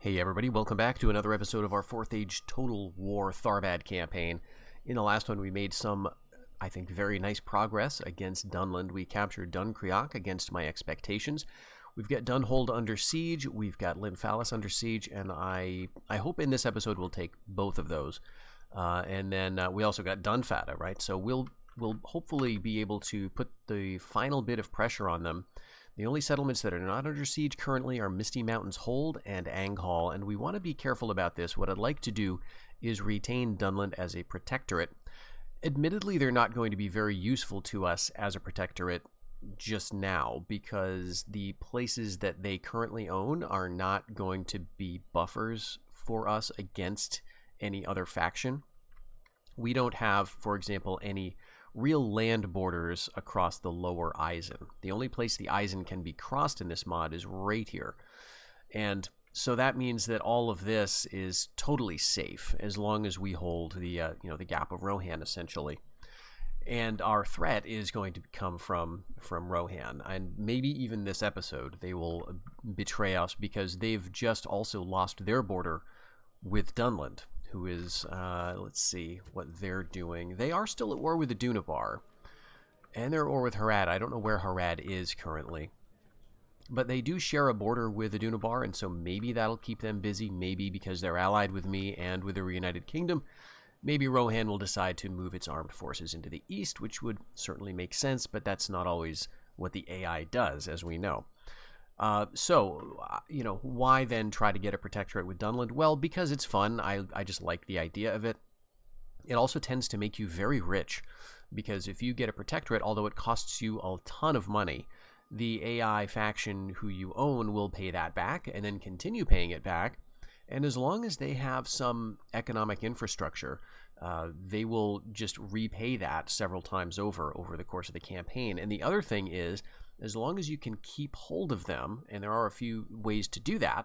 Hey everybody, welcome back to another episode of our 4th Age Total War Tharbad campaign. In the last one we made some, I think, very nice progress against Dunland. We captured Dunkreok against my expectations. We've got Dunhold under siege, we've got Vassalize under siege, and I hope in this episode we'll take both of those. And then we also got Dunfata, right? So we'll hopefully be able to put the final bit of pressure on them. The only settlements that are not under siege currently are Misty Mountains Hold and Anghall, and we want to be careful about this. What I'd like to do is retain Dunland as a protectorate. Admittedly, they're not going to be very useful to us as a protectorate just now, because the places that they currently own are not going to be buffers for us against any other faction. We don't have, for example, any real land borders across the lower Eisen. The only place the Eisen can be crossed in this mod is right here. And so that means that all of this is totally safe as long as we hold the the Gap of Rohan, essentially. And our threat is going to come from Rohan, and maybe even this episode they will betray us, because they've just also lost their border with Dunland, who is, let's see what they're doing. They are still at war with the Dunabar, and they're at war with Harad. I don't know where Harad is currently, but they do share a border with the Dunabar, and so maybe that'll keep them busy. Maybe because they're allied with me and with the Reunited Kingdom, maybe Rohan will decide to move its armed forces into the east, which would certainly make sense, but that's not always what the AI does, as we know. Why then try to get a protectorate with Dunland? Well, because it's fun. I just like the idea of it. It also tends to make you very rich, because if you get a protectorate, although it costs you a ton of money, the AI faction who you own will pay that back and then continue paying it back. And as long as they have some economic infrastructure, they will just repay that several times over the course of the campaign. And the other thing is, as long as you can keep hold of them, and there are a few ways to do that,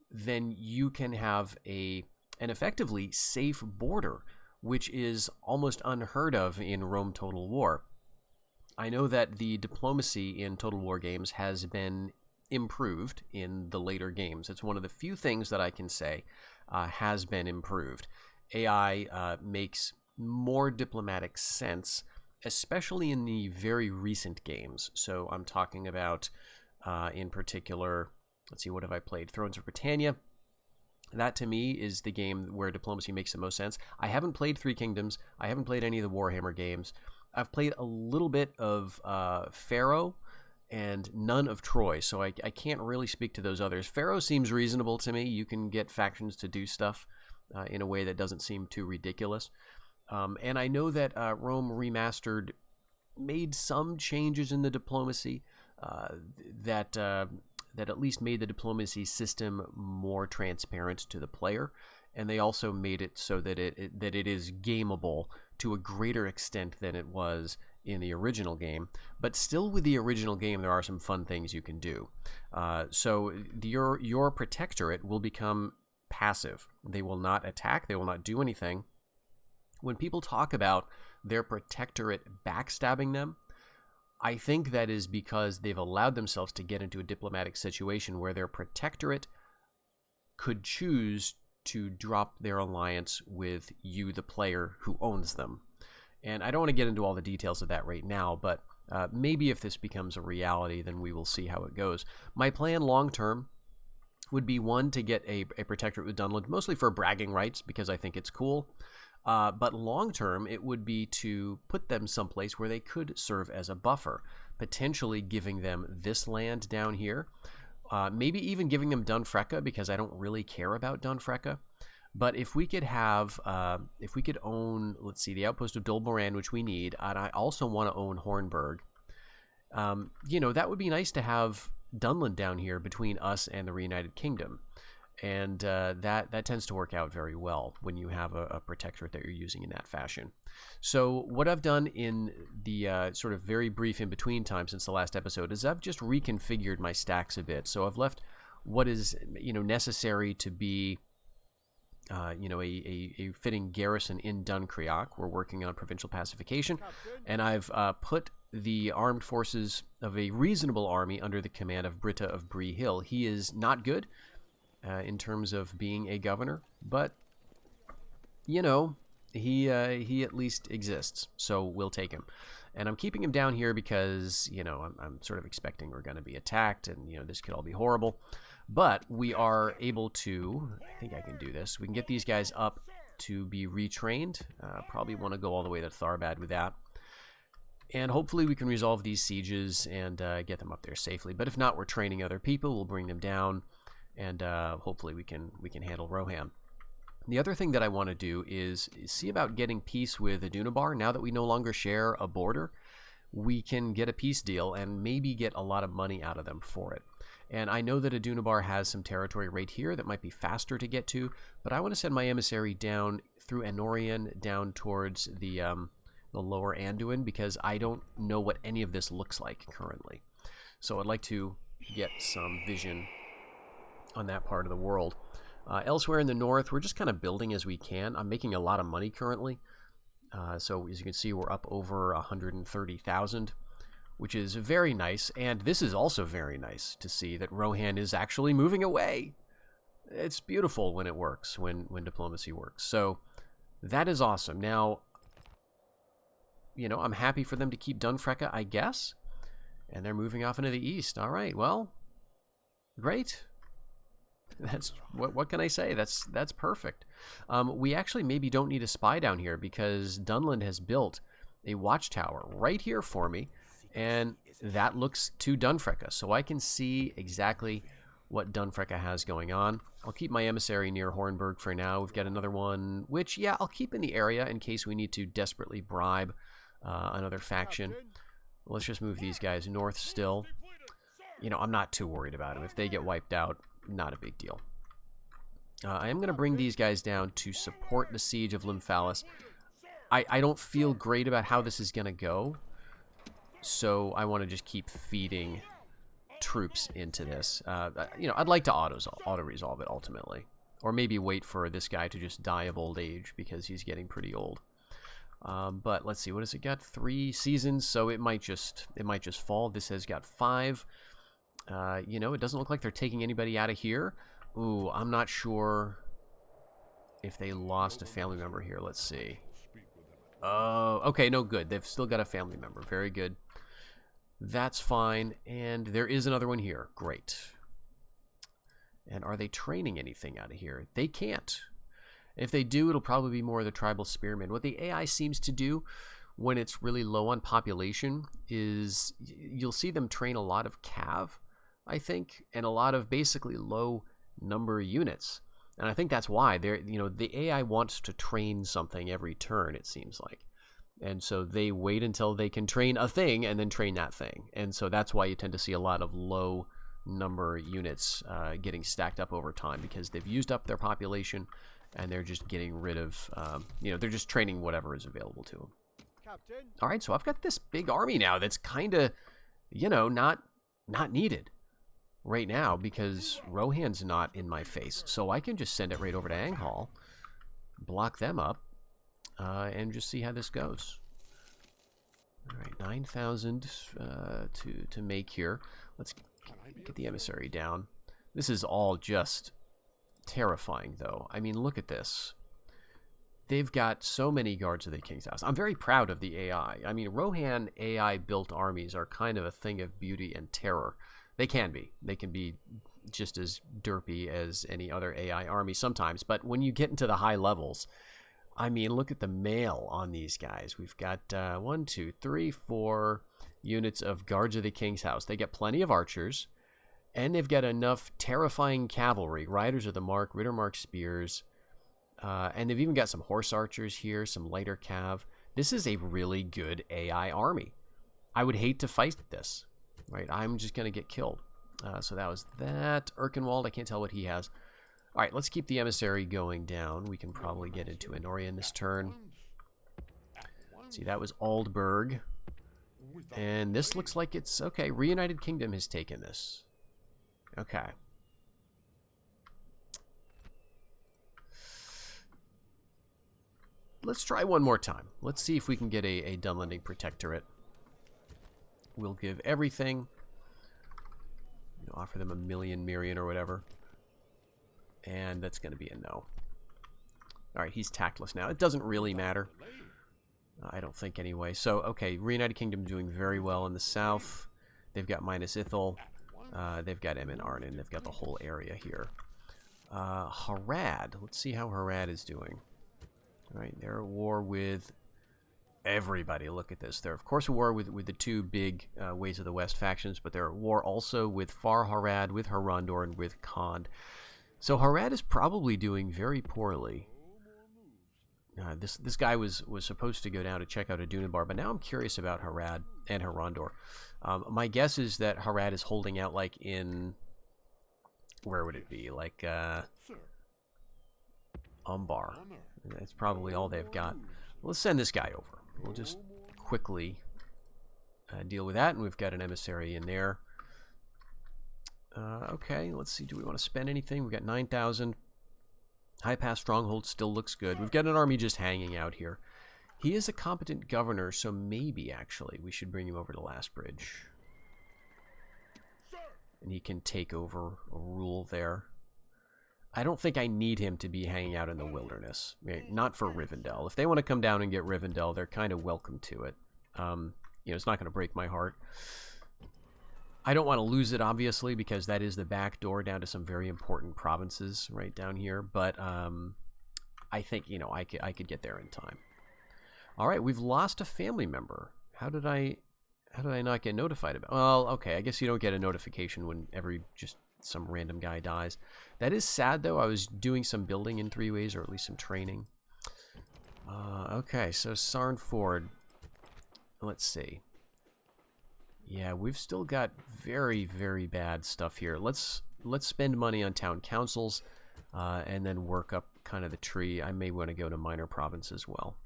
then you can have an effectively safe border, which is almost unheard of in Rome Total War. I know that the diplomacy in Total War games has been improved in the later games. It's one of the few things that I can say has been improved. AI makes more diplomatic sense, especially in the very recent games. So I'm talking about, in particular, let's see, what have I played? Thrones of Britannia. That, to me, is the game where diplomacy makes the most sense. I haven't played Three Kingdoms. I haven't played any of the Warhammer games. I've played a little bit of Pharaoh and none of Troy, so I can't really speak to those others. Pharaoh seems reasonable to me. You can get factions to do stuff in a way that doesn't seem too ridiculous. And I know that Rome Remastered made some changes in the diplomacy that at least made the diplomacy system more transparent to the player, and they also made it so that it is gameable to a greater extent than it was in the original game. But still, with the original game, there are some fun things you can do. So your protectorate will become passive. They will not attack. They will not do anything. When people talk about their protectorate backstabbing them, I think that is because they've allowed themselves to get into a diplomatic situation where their protectorate could choose to drop their alliance with you, the player who owns them. And I don't want to get into all the details of that right now, but maybe if this becomes a reality, then we will see how it goes. My plan long-term would be, one, to get a protectorate with Dunland, mostly for bragging rights, because I think it's cool. But long-term, it would be to put them someplace where they could serve as a buffer, potentially giving them this land down here, maybe even giving them Dunfrecca, because I don't really care about Dunfrecca. But if we could have, if we could own, let's see, the outpost of Dolmoran, which we need, and I also want to own Hornburg, that would be nice to have Dunland down here between us and the Reunited Kingdom. And that tends to work out very well when you have a protectorate that you're using in that fashion. So what I've done in the sort of very brief in-between time since the last episode is I've just reconfigured my stacks a bit. So I've left what is necessary to be a fitting garrison in Dunkreok. We're working on provincial pacification, and I've put the armed forces of a reasonable army under the command of Britta of Bree Hill. He is not good. in terms of being a governor, but, you know, he at least exists, so we'll take him. And I'm keeping him down here because, you know, I'm sort of expecting we're going to be attacked, and, you know, this could all be horrible. But we are able to, I think I can do this, we can get these guys up to be retrained. Probably want to go all the way to Tharbad with that. And hopefully we can resolve these sieges and get them up there safely. But if not, we're training other people. We'll bring them down, and hopefully we can handle Rohan. The other thing that I want to do is see about getting peace with Adunabar. Now that we no longer share a border, we can get a peace deal and maybe get a lot of money out of them for it. And I know that Adunabar has some territory right here that might be faster to get to, but I want to send my emissary down through Anorian down towards the lower Anduin, because I don't know what any of this looks like currently. So I'd like to get some vision on that part of the world. Elsewhere in the north, we're just kind of building as we can. I'm making a lot of money currently. So as you can see, we're up over 130,000, which is very nice. And this is also very nice to see that Rohan is actually moving away. It's beautiful when it works, when diplomacy works. So that is awesome. Now, you know, I'm happy for them to keep Dunfrecka, I guess. And they're moving off into the east. All right, well, great. That's what can I say? That's perfect. We actually maybe don't need a spy down here, because Dunland has built a watchtower right here for me, and that looks to Dunfrecka, so I can see exactly what Dunfrecka has going on. I'll keep my emissary near Hornburg for now. We've got another one, which, yeah, I'll keep in the area in case we need to desperately bribe another faction. Let's just move these guys north still. You know, I'm not too worried about them. If they get wiped out, not a big deal. I am going to bring these guys down to support the siege of Lymphalis. I don't feel great about how this is going to go, so I want to just keep feeding troops into this. You know, I'd like to auto-resolve it ultimately, or maybe wait for this guy to just die of old age because he's getting pretty old. But let's see, what has it got? 3 seasons, so it might just fall. This has got 5. You know, it doesn't look like they're taking anybody out of here. Ooh, I'm not sure if they lost a family member here. Let's see. Oh, okay, no, good. They've still got a family member. Very good. That's fine. And there is another one here. Great. And are they training anything out of here? They can't. If they do, it'll probably be more of the tribal spearmen. What the AI seems to do when it's really low on population is you'll see them train a lot of cav, I think, and a lot of basically low number units. And I think that's why they're, you know, the AI wants to train something every turn, it seems like. And so they wait until they can train a thing and then train that thing. And so that's why you tend to see a lot of low number units getting stacked up over time, because they've used up their population and they're just getting rid of, you know, they're just training whatever is available to them. Captain. All right, so I've got this big army now that's kind of, you know, not needed right now because Rohan's not in my face. So I can just send it right over to Anghal, block them up, and just see how this goes. All right, 9,000 to make here. Let's get the emissary down. This is all just terrifying, though. I mean, look at this. They've got so many guards of the King's House. I'm very proud of the AI. I mean, Rohan AI-built armies are kind of a thing of beauty and terror. They can be. They can be just as derpy as any other AI army sometimes. But when you get into the high levels, I mean, look at the mail on these guys. We've got 1, 2, 3, 4 units of guards of the King's House. They get plenty of archers, and they've got enough terrifying cavalry, riders of the mark, Rittermark spears, and they've even got some horse archers here, some lighter cav. This is a really good AI army. I would hate to fight this, right? I'm just going to get killed. So that was that. Erkenwald, I can't tell what he has. All right, let's keep the emissary going down. We can probably get into Anorian this turn. See, that was Aldburg. And this looks like it's... Okay, Reunited Kingdom has taken this. Okay. Let's try one more time. Let's see if we can get a Dunlanding Protectorate. We'll give everything. You know, offer them 1,000,000 Mirian or whatever. And that's going to be a no. Alright, he's tactless now. It doesn't really matter. I don't think anyway. So, okay, Reunited Kingdom doing very well in the south. They've got minus Ithil. They've got Emin Arnon. They've got the whole area here. Harad. Let's see how Harad is doing. Alright, they're at war with everybody. Look at this. They're, of course, at war with the two big Ways of the West factions, but they're at war also with Far Harad, with Harondor, and with Khand. So Harad is probably doing very poorly. This guy was supposed to go down to check out a Dunland, but now I'm curious about Harad and Harondor. My guess is that Harad is holding out like in... Where would it be? Like Umbar. That's probably all they've got. Let's send this guy over. We'll just quickly deal with that, and we've got an emissary in there. Okay, let's see. Do we want to spend anything? We've got 9,000. High Pass Stronghold still looks good. We've got an army just hanging out here. He is a competent governor, so maybe, actually, we should bring him over to Last Bridge. And he can take over a rule there. I don't think I need him to be hanging out in the wilderness. Not for Rivendell. If they want to come down and get Rivendell, they're kind of welcome to it. You know, it's not going to break my heart. I don't want to lose it, obviously, because that is the back door down to some very important provinces right down here. But I think, you know, I could get there in time. All right, we've lost a family member. How did I not get notified about? Well, okay, I guess you don't get a notification whenever just some random guy dies. That is sad, though. I was doing some building in 3 ways, or at least some training. Okay, so Sarnford. Let's see. Yeah, we've still got very, very bad stuff here. Let's spend money on town councils, and then work up kind of the tree. I may want to go to minor province as well.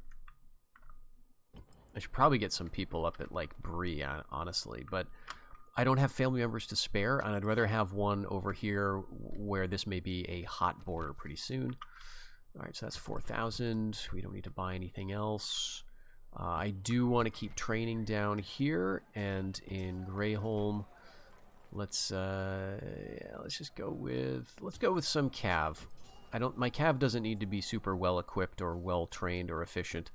I should probably get some people up at, like, Bree, honestly, but I don't have family members to spare, and I'd rather have one over here where this may be a hot border pretty soon. Alright, so that's 4,000. We don't need to buy anything else. I do want to keep training down here, and in Greyholm, let's just go with some cav. My cav doesn't need to be super well equipped or well trained or efficient.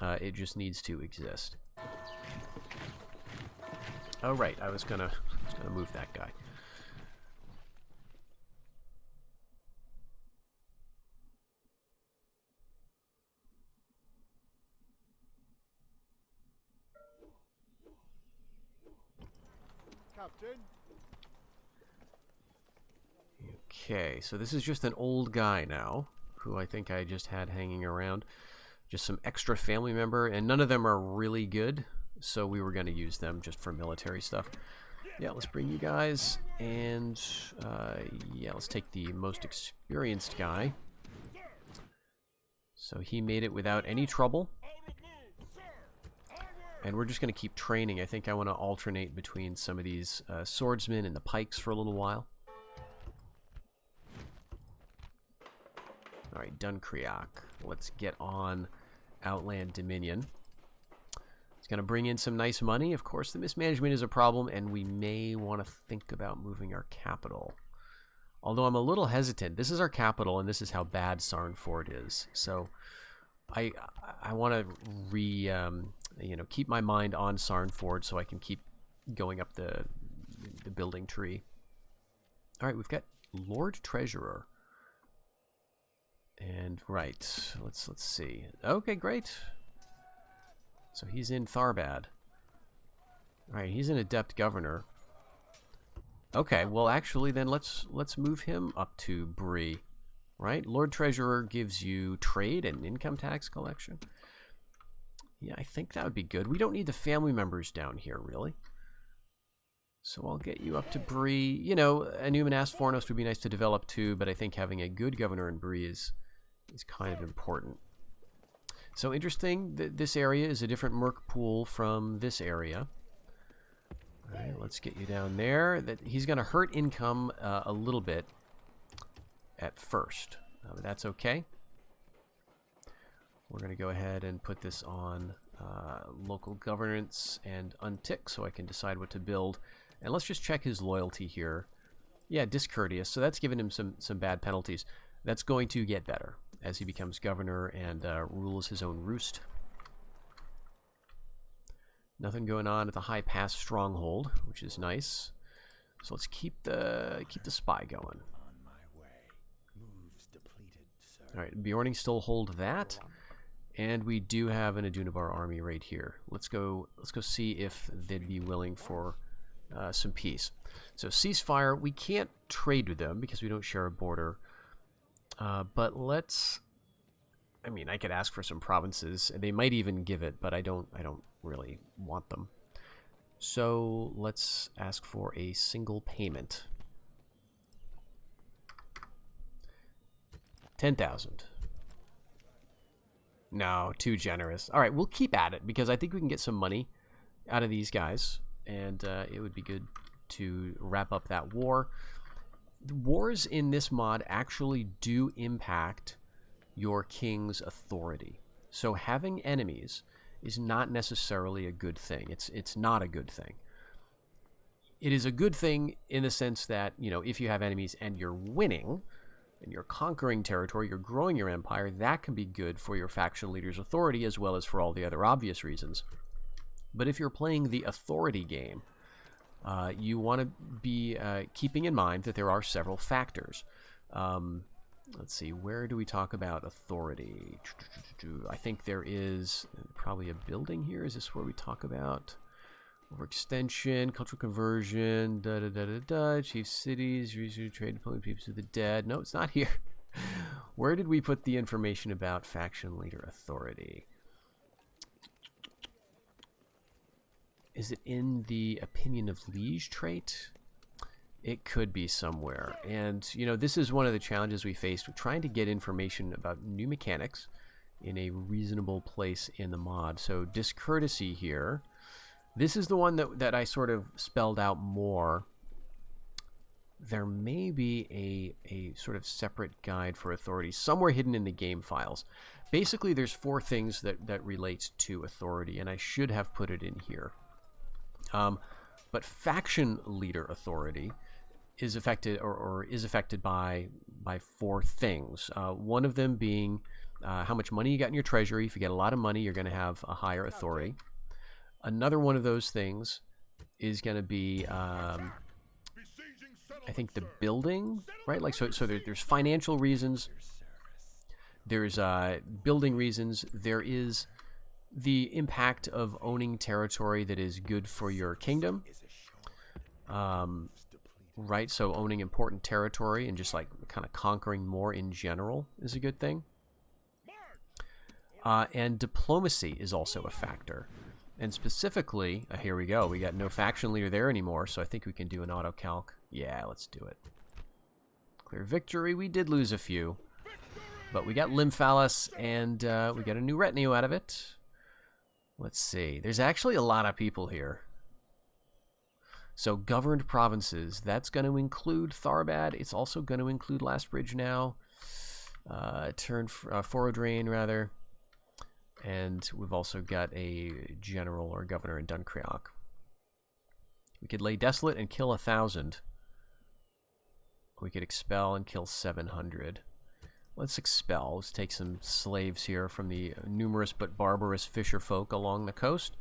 It just needs to exist. Oh right, I was gonna move that guy. Captain. Okay, so this is just an old guy now, who I think I just had hanging around. Just some extra family member, and none of them are really good, so we were going to use them just for military stuff. Yeah, let's bring you guys, and yeah, let's take the most experienced guy. So he made it without any trouble. And we're just going to keep training. I think I want to alternate between some of these swordsmen and the pikes for a little while. Alright, Dunkreok. Let's get on Outland Dominion. It's going to bring in some nice money. Of course, the mismanagement is a problem, and we may want to think about moving our capital. Although I'm a little hesitant. This is our capital, and this is how bad Sarnford is. So I want to keep my mind on Sarnford so I can keep going up the building tree. All right, we've got Lord Treasurer. And right, let's see. Okay, great. So he's in Tharbad. All right, he's an adept governor. Okay, well actually then let's move him up to Bree. Right? Lord Treasurer gives you trade and income tax collection. Yeah, I think that would be good. We don't need the family members down here, really. So I'll get you up to Bree. You know, a Numenast Fornost would be nice to develop too, but I think having a good governor in Bree is kind of important. So interesting that this area is a different merc pool from this area. All right, let's get you down there. He's going to hurt income a little bit at first, but that's okay. We're going to go ahead and put this on local governance and untick so I can decide what to build. And let's just check his loyalty here. Yeah, discourteous. So that's given him some bad penalties. That's going to get better as he becomes governor and rules his own roost. Nothing going on at the High Pass stronghold, which is nice. So let's keep the spy going. All right, Bjorning still hold that, and we do have an Adunabar army right here. Let's go see if they'd be willing for some peace. So ceasefire. We can't trade with them because we don't share a border. But let's. I mean, I could ask for some provinces, and they might even give it, but I don't really want them. So let's ask for a single payment. 10,000. No, too generous. All right, we'll keep at it because I think we can get some money out of these guys, and it would be good to wrap up that war. The wars in this mod actually do impact your king's authority. So having enemies is not necessarily a good thing. It's not a good thing. It is a good thing in the sense that, you know, if you have enemies and you're winning and you're conquering territory, you're growing your empire, that can be good for your faction leader's authority as well as for all the other obvious reasons. But if you're playing the authority game, you want to be keeping in mind that there are several factors. Let's see, where do we talk about authority? I think there is probably a building here. Is this where we talk about overextension, cultural conversion, chief cities, research, trade, pulling people to the dead? No, it's not here. Where did we put the information about faction leader authority? Is it in the opinion of liege trait? It could be somewhere. And, you know, this is one of the challenges we faced with trying to get information about new mechanics in a reasonable place in the mod. So discourtesy here. This is the one that I sort of spelled out more. There may be a sort of separate guide for authority somewhere hidden in the game files. Basically, there's 4 things that relates to authority, and I should have put it in here. But faction leader authority is affected or is affected by 4 things. One of them being how much money you got in your treasury. If you get a lot of money, you're going to have a higher authority. Another one of those things is going to be, I think, the building, right? Like so there's financial reasons. There's building reasons. There is the impact of owning territory that is good for your kingdom. Right, so owning important territory and just like kind of conquering more in general is a good thing. And diplomacy is also a factor. And specifically, here we go, we got no faction leader there anymore, so I think we can do an auto-calc. Yeah, let's do it. Clear victory. We did lose a few, but we got Lymphalis, and we got a new retinue out of it. Let's see. There's actually a lot of people here. So governed provinces, that's going to include Tharbad. It's also going to include Last Bridge now. Forodrain, rather. And we've also got a general or governor in Dunkreok. We could lay desolate and kill 1,000. We could expel and kill 700. Let's expel. Let's take some slaves here from the numerous but barbarous fisher folk along the coast.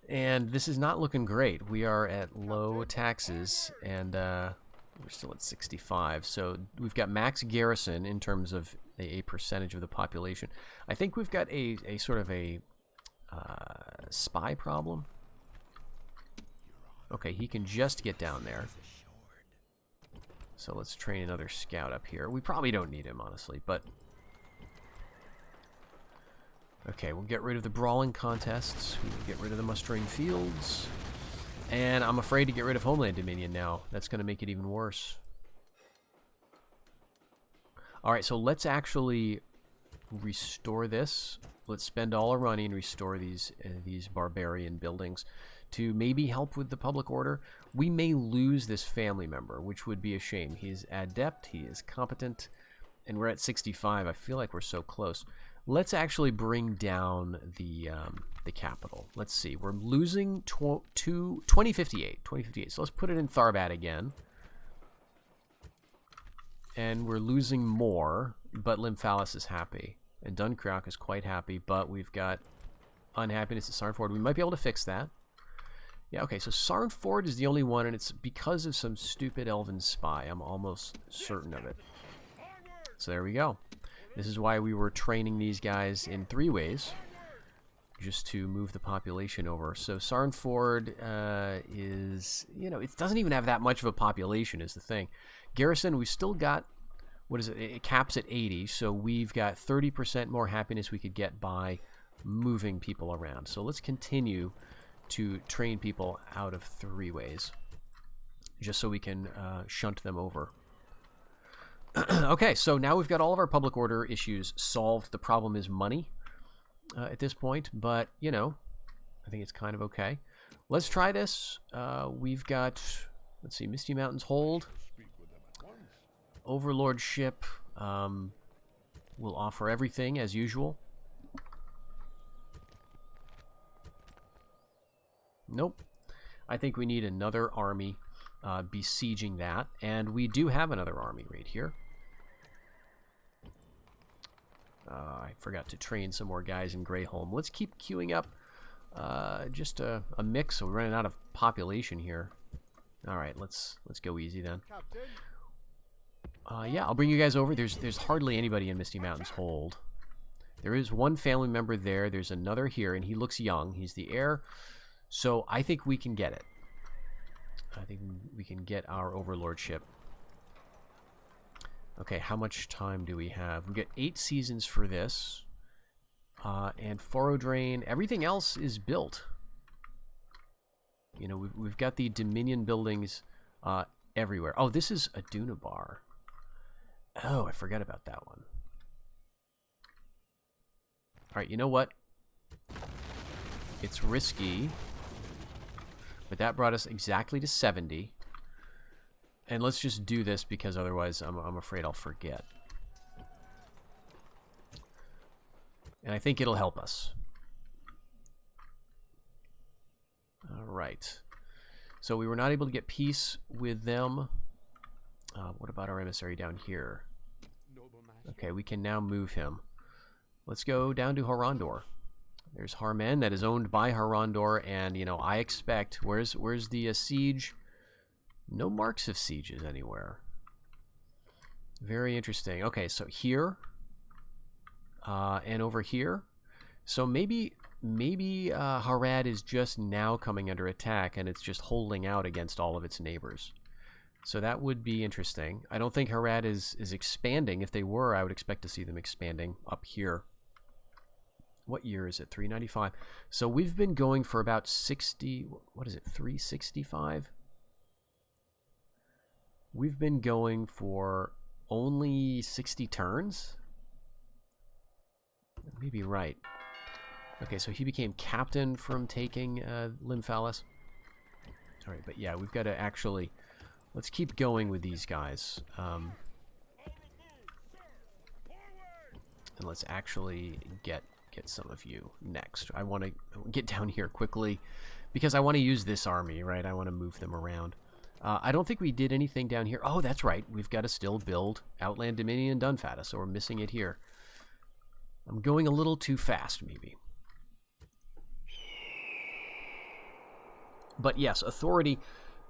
And this is not looking great. We are at low taxes, and we're still at 65. So we've got max garrison in terms of a percentage of the population. I think we've got a sort of a spy problem. Okay, he can just get down there. So let's train another scout up here. We probably don't need him, honestly, but... Okay, we'll get rid of the brawling contests. We can get rid of the mustering fields. And I'm afraid to get rid of Homeland Dominion now. That's going to make it even worse. Alright, so let's actually restore this. Let's spend all our money and restore these barbarian buildings to maybe help with the public order. We may lose this family member, which would be a shame. He's adept, he is competent, and we're at 65. I feel like we're so close. Let's actually bring down the capital. Let's see. We're losing 2058. So let's put it in Tharbad again. And we're losing more, but Lymphalis is happy. And Dunkirk is quite happy, but we've got unhappiness at Sarnford. We might be able to fix that. Yeah, okay, so Sarnford is the only one, and it's because of some stupid elven spy. I'm almost certain of it. So there we go. This is why we were training these guys in 3 ways, just to move the population over. So Sarnford is, you know, it doesn't even have that much of a population is the thing. Garrison, we've still got, what is it? It caps at 80, so we've got 30% more happiness we could get by moving people around. So let's continue to train people out of 3 ways, just so we can shunt them over. Okay, so now we've got all of our public order issues solved. The problem is money at this point, but, you know, I think it's kind of okay. Let's try this. We've got, let's see, Misty Mountains hold. Overlordship will offer everything as usual. Nope. I think we need another army besieging that, and we do have another army right here. I forgot to train some more guys in Greyholm. Let's keep queuing up just a mix, so we're running out of population here. All right, let's go easy then. Yeah, I'll bring you guys over. There's hardly anybody in Misty Mountains hold. There is one family member there. There's another here, and he looks young. He's the heir. So I think we can get it. I think we can get our overlordship. Okay, how much time do we have? We get 8 seasons for this. And Furrow Drain. Everything else is built. You know, we've got the Dominion buildings everywhere. Oh, this is a Dunabar. Oh, I forgot about that one. Alright, you know what? It's risky. But that brought us exactly to 70. And let's just do this because otherwise I'm afraid I'll forget. And I think it'll help us. Alright. So we were not able to get peace with them. What about our emissary down here? Okay, we can now move him. Let's go down to Horondor. There's Harmen that is owned by Horondor, and, you know, I expect... Where's the siege? No marks of sieges anywhere. Very interesting. Okay, so here. And over here. So maybe Harad is just now coming under attack, and it's just holding out against all of its neighbors. So that would be interesting. I don't think Harad is expanding. If they were, I would expect to see them expanding up here. What year is it? 395. So we've been going for about 60... What is it? 365? We've been going for only 60 turns? Maybe right. Okay, so he became captain from taking Lymphalis. Alright, but yeah, we've got to actually... Let's keep going with these guys. And let's actually get some of you next. I want to get down here quickly because I want to use this army, right? I want to move them around. I don't think we did anything down here. Oh, that's right. We've got to still build Outland Dominion and Dunfata, so we're missing it here. I'm going a little too fast, maybe. But yes, authority...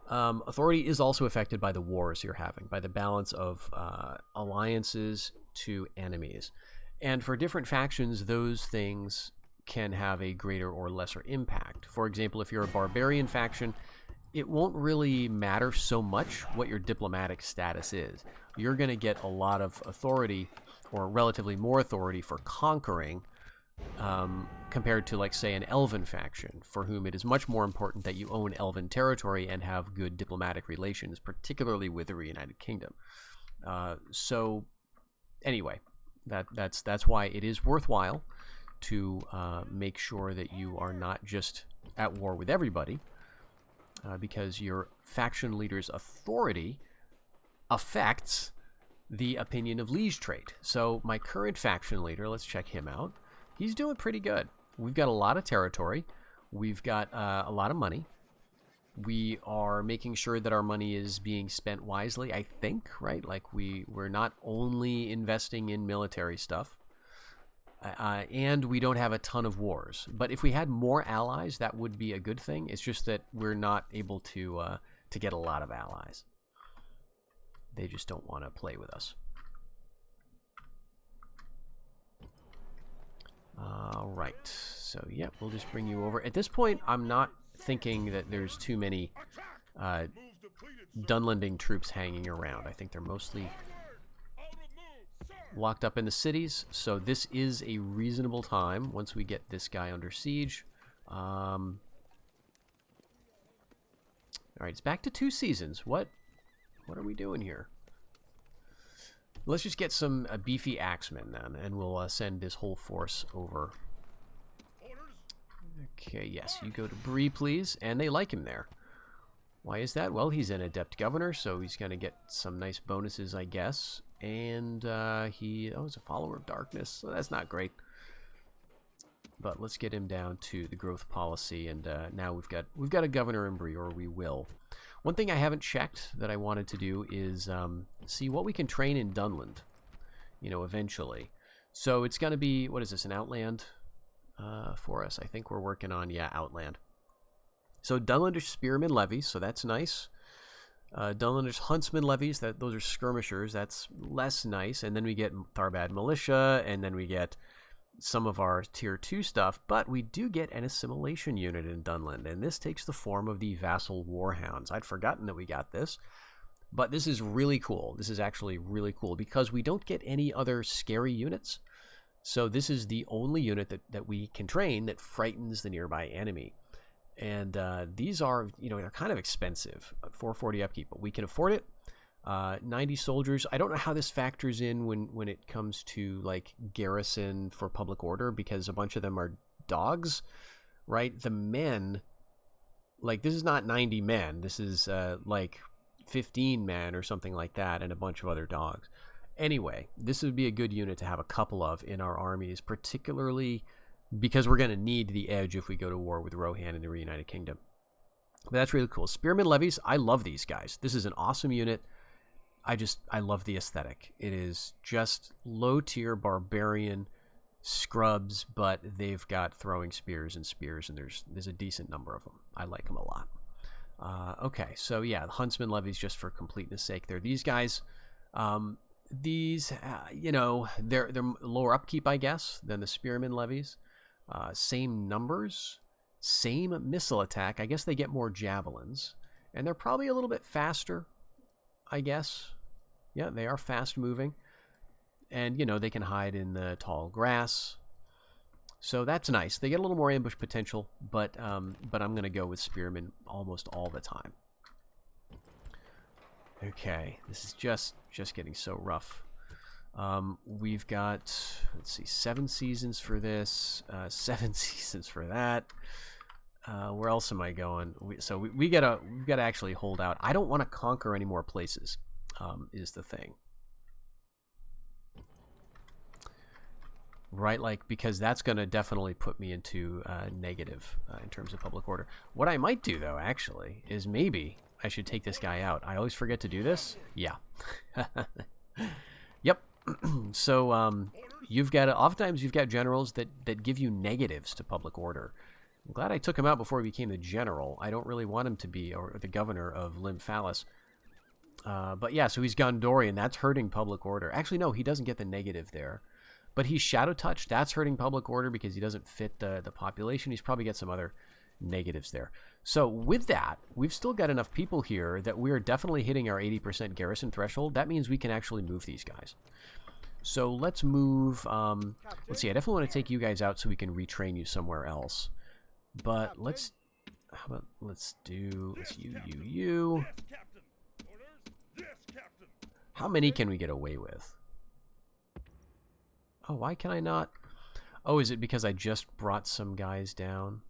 authority is also affected by the wars you're having, by the balance of alliances to enemies. And for different factions, those things can have a greater or lesser impact. For example, if you're a barbarian faction, it won't really matter so much what your diplomatic status is. You're going to get a lot of authority, or relatively more authority, for conquering, compared to, like, say, an elven faction, for whom it is much more important that you own elven territory and have good diplomatic relations, particularly with the Reunited Kingdom. So, anyway, that's why it is worthwhile to make sure that you are not just at war with everybody, because your faction leader's authority affects the opinion of liege trait. So my current faction leader, let's check him out. He's doing pretty good. We've got a lot of territory. We've got a lot of money. We are making sure that our money is being spent wisely, I think, right? Like we're not only investing in military stuff, and we don't have a ton of wars. But if we had more allies, that would be a good thing. It's just that we're not able to get a lot of allies. They just don't want to play with us. All right. So, yeah, we'll just bring you over. At this point, I'm not thinking that there's too many Dunlanding troops hanging around. I think they're mostly locked up in the cities. So this is a reasonable time once we get this guy under siege. All right, it's back to 2 seasons. What are we doing here? Let's just get some beefy axemen then, and we'll send this whole force over. Okay, yes, you go to Bree, please. And they like him there. Why is that? Well, he's an adept governor, so he's going to get some nice bonuses, I guess. And he's a follower of darkness, so that's not great. But let's get him down to the growth policy, and now we've got a governor in Bree, or we will. One thing I haven't checked that I wanted to do is see what we can train in Dunland, you know, eventually. So it's going to be, what is this, an Outland for us? I think we're working on, yeah, Outland. So Dunlanders Spearmen levies, so that's nice. Dunlanders Huntsman levies, those are skirmishers, that's less nice. And then we get Tharbad Militia, and then we get some of our tier 2 stuff, but we do get an assimilation unit in Dunland, and this takes the form of the Vassal Warhounds. I'd forgotten that we got this, but this is really cool. This is actually really cool because we don't get any other scary units. So this is the only unit that we can train that frightens the nearby enemy. And these are, you know, they're kind of expensive, 440 upkeep, but we can afford it. 90 soldiers. I don't know how this factors in when it comes to like garrison for public order, because a bunch of them are dogs, right? The men, like, this is not 90 men. This is like 15 men or something like that, and a bunch of other dogs. Anyway, this would be a good unit to have a couple of in our armies, particularly because we're going to need the edge if we go to war with Rohan in the Reunited Kingdom. But that's really cool. Spearmen levies, I love these guys. This is an awesome unit. I love the aesthetic. It is just low-tier barbarian scrubs, but they've got throwing spears, and there's a decent number of them. I like them a lot. Okay, so yeah, the Huntsman levies, just for completeness sake, they're these guys. These, you know, they're lower upkeep, I guess, than the Spearmen levies. Same numbers, same missile attack. I guess they get more javelins, and they're probably a little bit faster, I guess. Yeah, they are fast moving, and, you know, they can hide in the tall grass, so that's nice. They get a little more ambush potential, but I'm going to go with Spearmen almost all the time. Okay, this is just getting so rough. We've got, let's see, 7 seasons for this, 7 seasons for that. Where else am I going? We've got to actually hold out. I don't want to conquer any more places, is the thing. Right, like, because that's going to definitely put me into negative in terms of public order. What I might do, though, actually, is maybe I should take this guy out. I always forget to do this. Yeah. Yep. So oftentimes you've got generals that give you negatives to public order. I'm glad I took him out before he became the general. I don't really want him to be, or the governor of Lymphalis. But yeah, so he's Gondorian. That's hurting public order. Actually, no, he doesn't get the negative there. But he's Shadow Touch. That's hurting public order because he doesn't fit the population. He's probably got some other negatives there. So with that, we've still got enough people here that we're definitely hitting our 80% garrison threshold. That means we can actually move these guys. So let's move, let's see, I definitely want to take you guys out so we can retrain you somewhere else. But let's you. How many can we get away with? Oh, why can I not? Oh, is it because I just brought some guys down?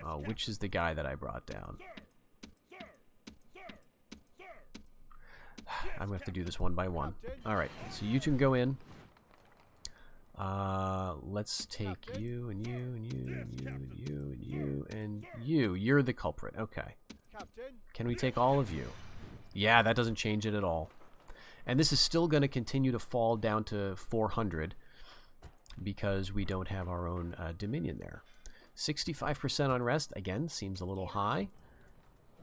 Oh, which is the guy that I brought down? I'm going to have to do this one by one. Alright, so you two can go in. Let's take you and you and you and you and you and you and you. You're the culprit. Okay. Can we take all of you? Yeah, that doesn't change it at all. And this is still going to continue to fall down to 400 because we don't have our own Dominion there. 65% unrest, again, seems a little high.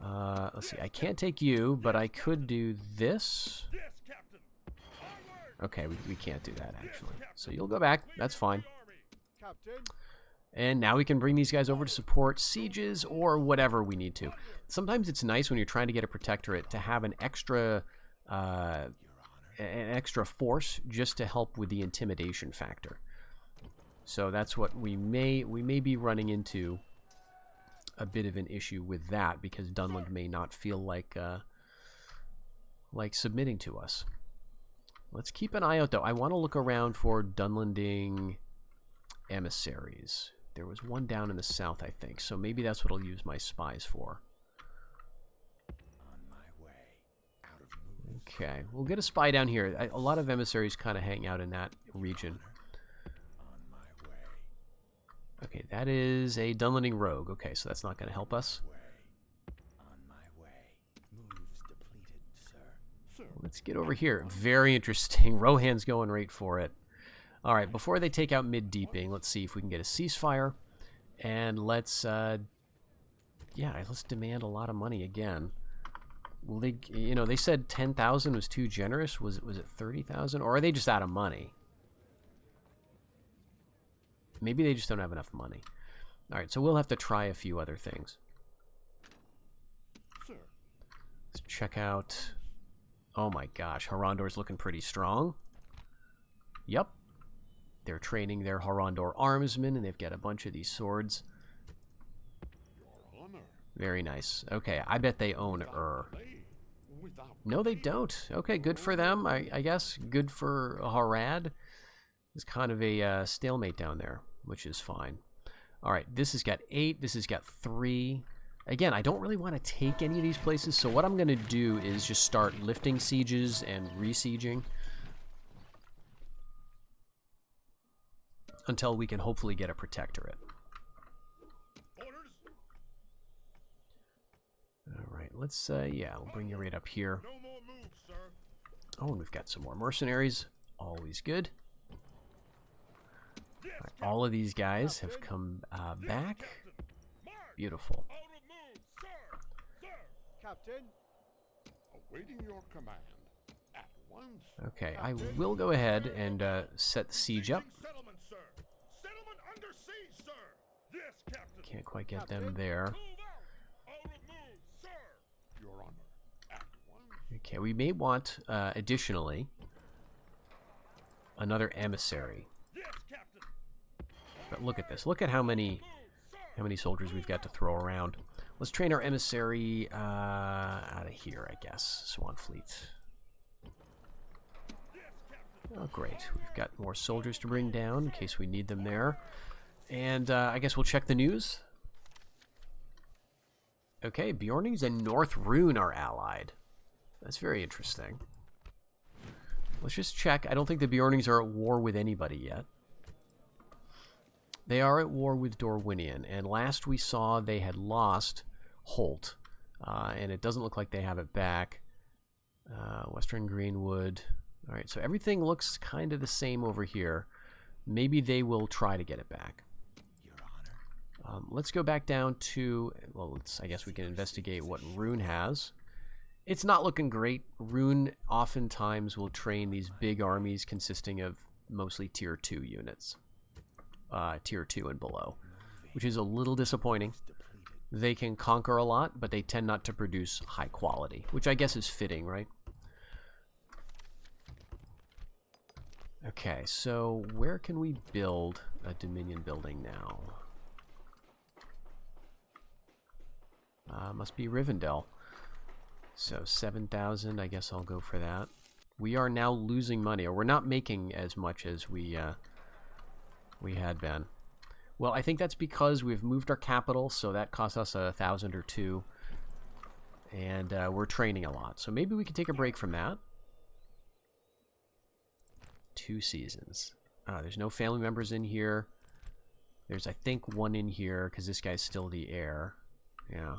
Let's see, I can't take you, but I could do this. Okay, we can't do that, actually. So you'll go back. That's fine. And now we can bring these guys over to support sieges or whatever we need to. Sometimes it's nice when you're trying to get a protectorate to have an extra force just to help with the intimidation factor. So that's what we may be running into a bit of an issue with that, because Dunland may not feel like submitting to us. Let's keep an eye out, though. I want to look around for Dunlanding emissaries. There was one down in the south, I think, so maybe that's what I'll use my spies for. Okay, we'll get a spy down here. A lot of emissaries kind of hang out in that region. Okay, that is a Dunlanding rogue. Okay, so that's not going to help us. Let's get over here. Very interesting. Rohan's going right for it. All right, before they take out mid-deeping, let's see if we can get a ceasefire. And let's, let's demand a lot of money again. Well, they said 10,000 was too generous. Was it 30,000? Or are they just out of money? Maybe they just don't have enough money. All right, so we'll have to try a few other things. Let's check out... Oh my gosh, Harondor's looking pretty strong. Yep. They're training their Harondor armsmen, and they've got a bunch of these swords. Very nice. Okay, I bet they own No, they don't. Okay, good for them, I guess. Good for Harad. It's kind of a stalemate down there, which is fine. All right, this has got 8. This has got 3. Again, I don't really want to take any of these places, so what I'm going to do is just start lifting sieges and re-sieging until we can hopefully get a protectorate. All right, let's, we'll bring you right up here. Oh, and we've got some more mercenaries. Always good. Right, all of these guys have come back. Beautiful. Captain, awaiting your command at once. Okay, I will go ahead and set the siege up. Settlement, sir. Settlement under siege, sir. Yes, Captain. Can't quite get them there. Move out. I'll remove, sir. Your honor, at once. Okay, we may want additionally another emissary. Yes, Captain. But look at this. Look at how many soldiers we've got to throw around. Let's train our emissary out of here, I guess. Swan Fleet. Oh, great. We've got more soldiers to bring down in case we need them there. And I guess we'll check the news. Okay, Bjornings and North Rune are allied. That's very interesting. Let's just check. I don't think the Bjornings are at war with anybody yet. They are at war with Dorwinion, and last we saw they had lost Holt, and it doesn't look like they have it back. Western Greenwood. All right, so everything looks kind of the same over here. Maybe they will try to get it back. Your Honor. Let's go back down to, well, I guess we can investigate what Rune has. It's not looking great. Rune oftentimes will train these big armies consisting of mostly tier 2 units. Tier 2 and below, which is a little disappointing. They can conquer a lot, but they tend not to produce high quality, which I guess is fitting, right? Okay, so where can we build a Dominion building now? Must be Rivendell. So 7,000, I guess I'll go for that. We are now losing money, or we're not making as much as we had been. Well, I think that's because we've moved our capital, so that cost us 1,000 or 2. And we're training a lot. So maybe we can take a break from that. 2 seasons. There's no family members in here. There's, I think, one in here because this guy's still the heir. Yeah.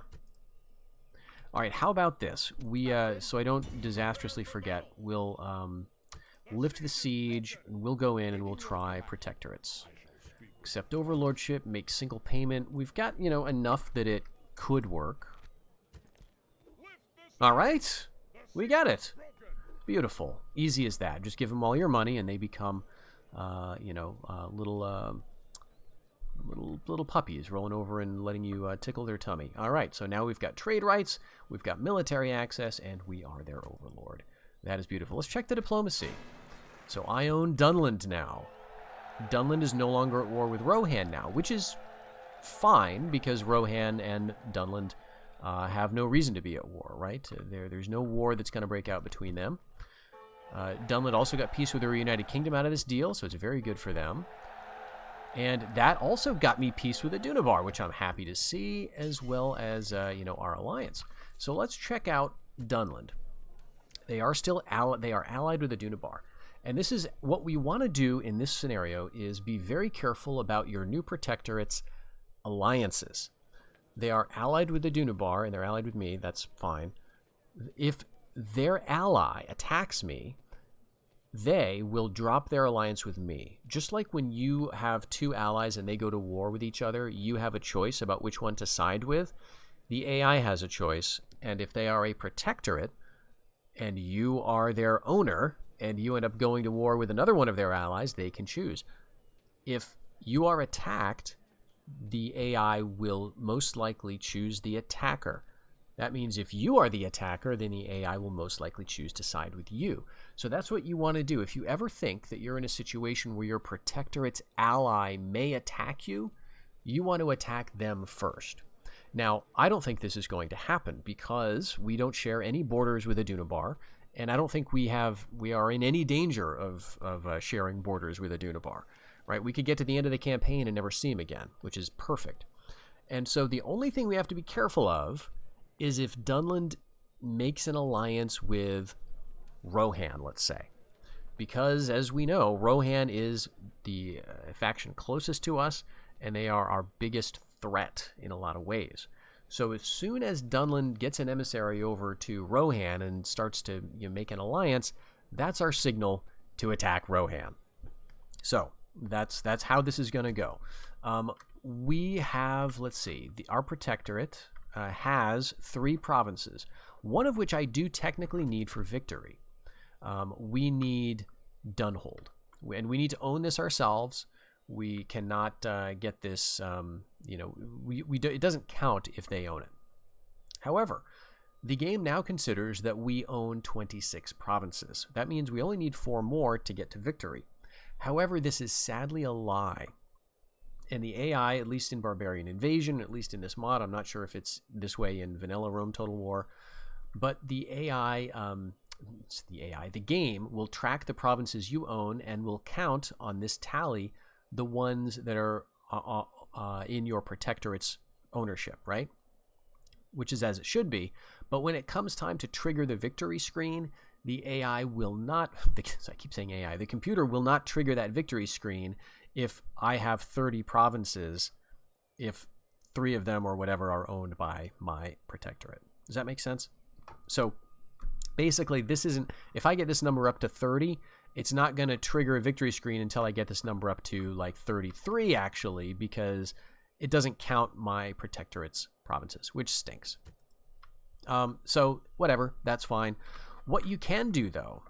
All right, how about this? We, so I don't disastrously forget, we'll lift the siege, and we'll go in and we'll try protectorates. Accept overlordship, make single payment. We've got, you know, enough that it could work. All right, we got it. Beautiful. Easy as that. Just give them all your money and they become, you know, little puppies rolling over and letting you tickle their tummy. All right, so now we've got trade rights, we've got military access, and we are their overlord. That is beautiful. Let's check the diplomacy. So I own Dunland now. Dunland is no longer at war with Rohan now, which is fine because Rohan and Dunland have no reason to be at war, right? There's no war that's going to break out between them. Dunland also got peace with the Reunited Kingdom out of this deal, so it's very good for them. And that also got me peace with Adunabar, which I'm happy to see, as well as, you know, our alliance. So let's check out Dunland. They are still allied with Adunabar. And this is what we want to do in this scenario is be very careful about your new protectorate's alliances. They are allied with Adunabar, and they're allied with me. That's fine. If their ally attacks me, they will drop their alliance with me. Just like when you have two allies and they go to war with each other, you have a choice about which one to side with. The AI has a choice, and if they are a protectorate and you are their owner and you end up going to war with another one of their allies, they can choose. If you are attacked, the AI will most likely choose the attacker. That means if you are the attacker, then the AI will most likely choose to side with you. So that's what you want to do. If you ever think that you're in a situation where your protectorate's ally may attack you, you want to attack them first. Now, I don't think this is going to happen because we don't share any borders with Adunabar, and I don't think we are in any danger of sharing borders with Adunabar. Right? We could get to the end of the campaign and never see him again, which is perfect. And so the only thing we have to be careful of is if Dunland makes an alliance with Rohan, let's say. Because, as we know, Rohan is the faction closest to us, and they are our biggest threat in a lot of ways. So as soon as Dunland gets an emissary over to Rohan and starts to make an alliance, that's our signal to attack Rohan. So that's how this is going to go. We have, let's see, our protectorate has 3 provinces, one of which I do technically need for victory. We need Dunhold, and we need to own this ourselves. We cannot get this, it doesn't count if they own it. However, the game now considers that we own 26 provinces. That means we only need 4 more to get to victory. However, this is sadly a lie. And the AI, at least in Barbarian Invasion, at least in this mod, I'm not sure if it's this way in Vanilla Rome Total War, but the the game will track the provinces you own and will count on this tally the ones that are in your protectorate's ownership, right? Which is as it should be. But when it comes time to trigger the victory screen, the AI will not, I keep saying AI, the computer will not trigger that victory screen if I have 30 provinces, if 3 of them or whatever are owned by my protectorate. Does that make sense? So basically, this isn't, if I get this number up to 30, it's not going to trigger a victory screen until I get this number up to like 33 actually, because it doesn't count my protectorate's provinces, which stinks. So whatever, that's fine. What you can do though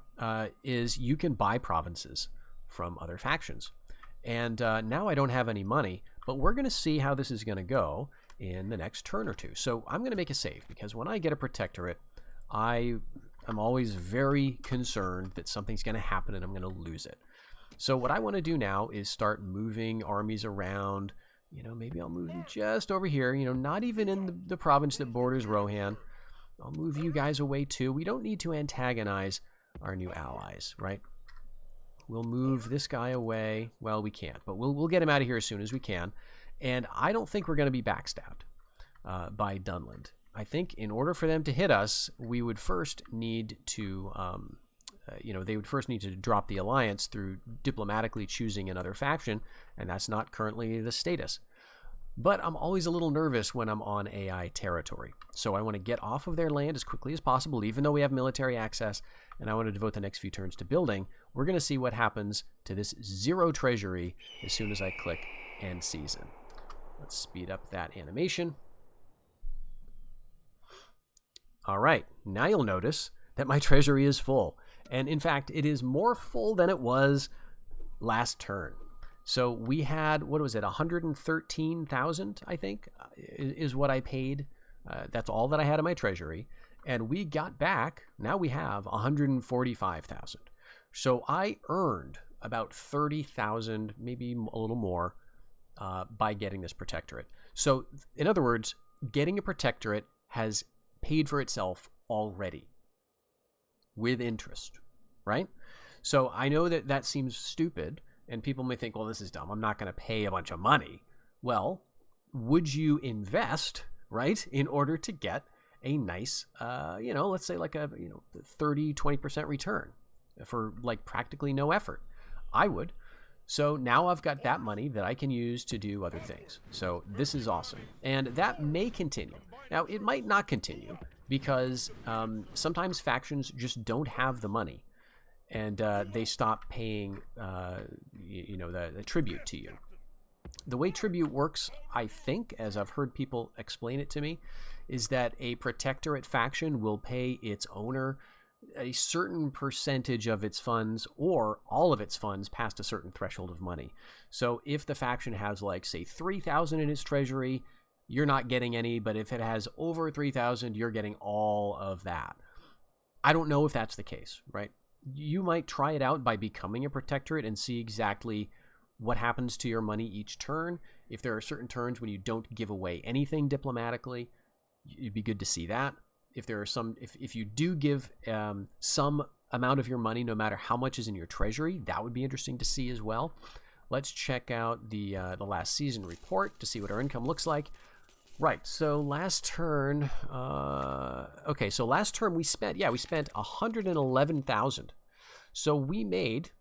is you can buy provinces from other factions. And now I don't have any money, but we're going to see how this is going to go in the next turn or two. So I'm going to make a save, because when I get a protectorate, I'm always very concerned that something's going to happen and I'm going to lose it. So what I want to do now is start moving armies around. Maybe I'll move them just over here, not even in the province that borders Rohan. I'll move you guys away too. We don't need to antagonize our new allies, right? We'll move this guy away. Well, we can't, but we'll get him out of here as soon as we can. And I don't think we're going to be backstabbed by Dunland. I think in order for them to hit us, we would first need to they would first need to drop the alliance through diplomatically choosing another faction, and that's not currently the status. But I'm always a little nervous when I'm on AI territory. So I want to get off of their land as quickly as possible, even though we have military access, and I want to devote the next few turns to building. We're going to see what happens to this 0 treasury as soon as I click End Season. Let's speed up that animation. All right, now you'll notice that my treasury is full. And in fact, it is more full than it was last turn. So we had, what was it, 113,000, I think, is what I paid. That's all that I had in my treasury. And we got back, now we have 145,000. So I earned about 30,000, maybe a little more, by getting this protectorate. So in other words, getting a protectorate has paid for itself already with interest, right? So I know that that seems stupid, and people may think, well, this is dumb. I'm not going to pay a bunch of money. Well, would you invest, right, in order to get a nice, let's say like a 30, 20% return for like practically no effort? I would. So now I've got that money that I can use to do other things. So this is awesome. And that may continue. Now, it might not continue because sometimes factions just don't have the money, and they stop paying, the tribute to you. The way tribute works, I think, as I've heard people explain it to me, is that a protectorate faction will pay its owner a certain percentage of its funds or all of its funds past a certain threshold of money. So if the faction has, like, say, 3,000 in its treasury, you're not getting any, but if it has over 3,000, you're getting all of that. I don't know if that's the case, right? You might try it out by becoming a protectorate and see exactly what happens to your money each turn. If there are certain turns when you don't give away anything diplomatically, it'd be good to see that. If there are some, if you do give some amount of your money, no matter how much is in your treasury, that would be interesting to see as well. Let's check out the last season report to see what our income looks like. Right, so last turn, so last turn we spent 111,000. So we made,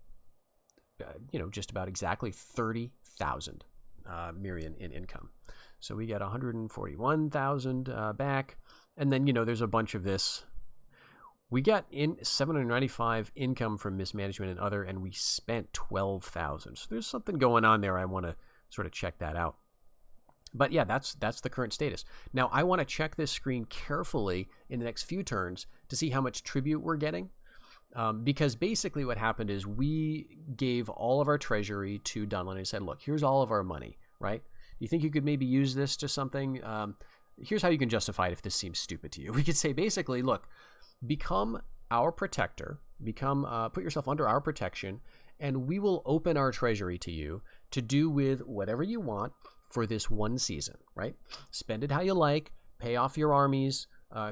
just about exactly 30,000 Mirian in income. So we got 141,000 back. And then, there's a bunch of this. We got in 795 income from mismanagement and other, and we spent 12,000. So there's something going on there. I want to sort of check that out. But yeah, that's the current status. Now, I want to check this screen carefully in the next few turns to see how much tribute we're getting. Because basically what happened is we gave all of our treasury to Dunland and said, look, here's all of our money, right? Do you think you could maybe use this to something? Here's how you can justify it if this seems stupid to you. We could say basically, look, become our protector, put yourself under our protection, and we will open our treasury to you to do with whatever you want for this one season, right? Spend it how you like, pay off your armies,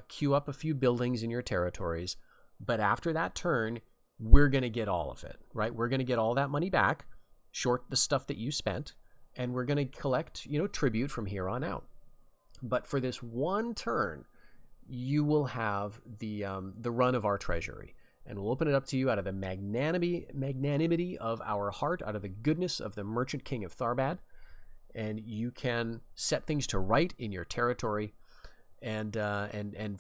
queue up a few buildings in your territories, but after that turn, we're going to get all of it, right? We're going to get all that money back, short the stuff that you spent, and we're going to collect, tribute from here on out. But for this one turn, you will have the run of our treasury, and we'll open it up to you out of the magnanimity of our heart, out of the goodness of the merchant king of Tharbad, and you can set things to right in your territory, and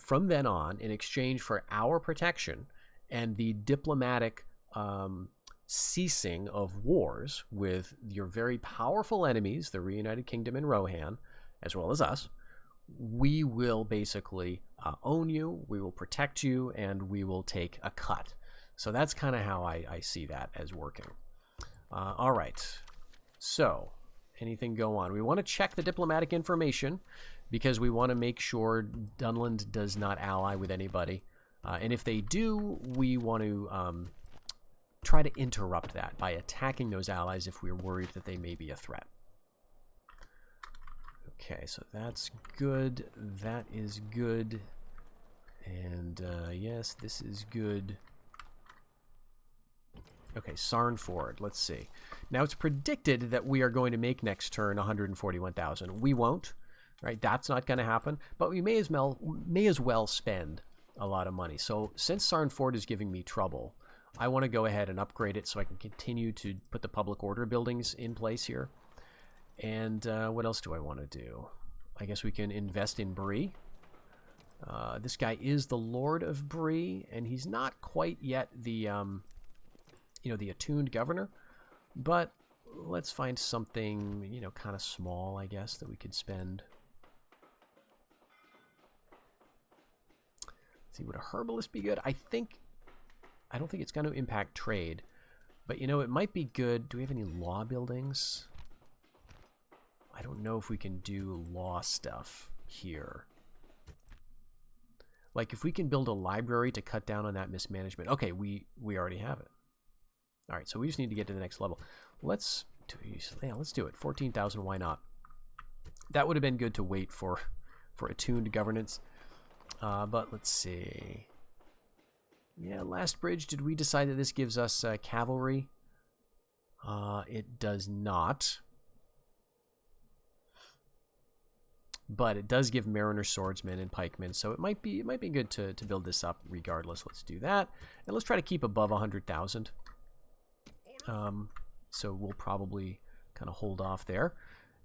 from then on, in exchange for our protection and the diplomatic ceasing of wars with your very powerful enemies, the Reunited Kingdom and Rohan, as well as us, we will basically own you, we will protect you, and we will take a cut. So that's kind of how I see that as working. All right. So, anything go on? We want to check the diplomatic information because we want to make sure Dunland does not ally with anybody. And if they do, we want to try to interrupt that by attacking those allies if we're worried that they may be a threat. Okay, so that's good. That is good. And yes, this is good. Okay, Sarnford, let's see. Now, it's predicted that we are going to make next turn 141,000. We won't, right? That's not going to happen. But we may as well spend a lot of money. So since Sarnford is giving me trouble, I want to go ahead and upgrade it so I can continue to put the public order buildings in place here. And what else do I want to do? I guess we can invest in Bree. This guy is the Lord of Bree, and he's not quite yet the, the attuned governor. But let's find something, kind of small, I guess, that we could spend. Let's see, would a herbalist be good? I don't think it's going to impact trade. But, it might be good. Do we have any law buildings? I don't know if we can do law stuff here. Like, if we can build a library to cut down on that mismanagement. Okay, we already have it. All right, so we just need to get to the next level. Let's do it. 14,000, why not? That would have been good to wait for attuned governance. But let's see. Yeah, last bridge, did we decide that this gives us cavalry? It does not. But it does give mariner, swordsmen, and pikemen, so it might be good to build this up regardless. Let's do that, and let's try to keep above 100,000. So we'll probably kind of hold off there.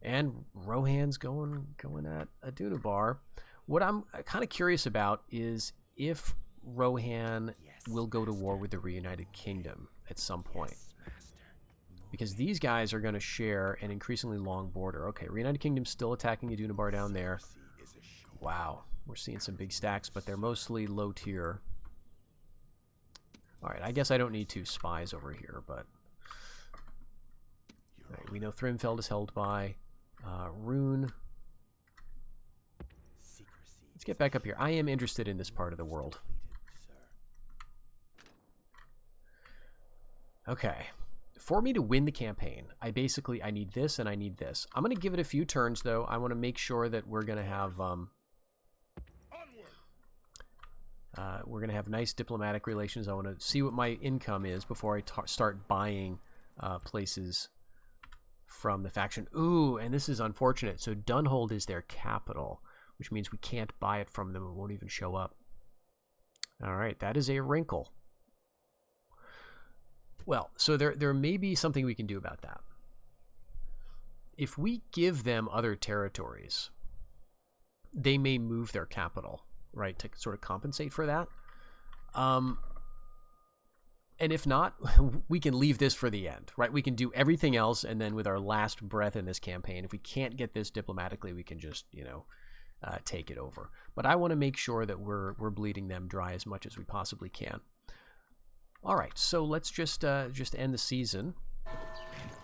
And Rohan's going at Adunabar. What I'm kind of curious about is if Rohan will go to war with the Reunited Kingdom at some point. Because these guys are going to share an increasingly long border. Okay, Reunited Kingdom's still attacking Adunabar down there. Wow, we're seeing some big stacks, but they're mostly low tier. Alright, I guess I don't need 2 spies over here, but... Alright, we know Thrimfeld is held by Rune. Let's get back up here. I am interested in this part of the world. Okay. For me to win the campaign, I need this and I need this. I'm going to give it a few turns, though. I want to make sure that we're going to have nice diplomatic relations. I want to see what my income is before I start buying places from the faction. Ooh, and this is unfortunate. So Dunland is their capital, which means we can't buy it from them. It won't even show up. All right, that is a wrinkle. Well, so there may be something we can do about that. If we give them other territories, they may move their capital, right, to sort of compensate for that. And if not, we can leave this for the end, right? We can do everything else, and then with our last breath in this campaign, if we can't get this diplomatically, we can just, take it over. But I want to make sure that we're bleeding them dry as much as we possibly can. All right, so let's just end the season,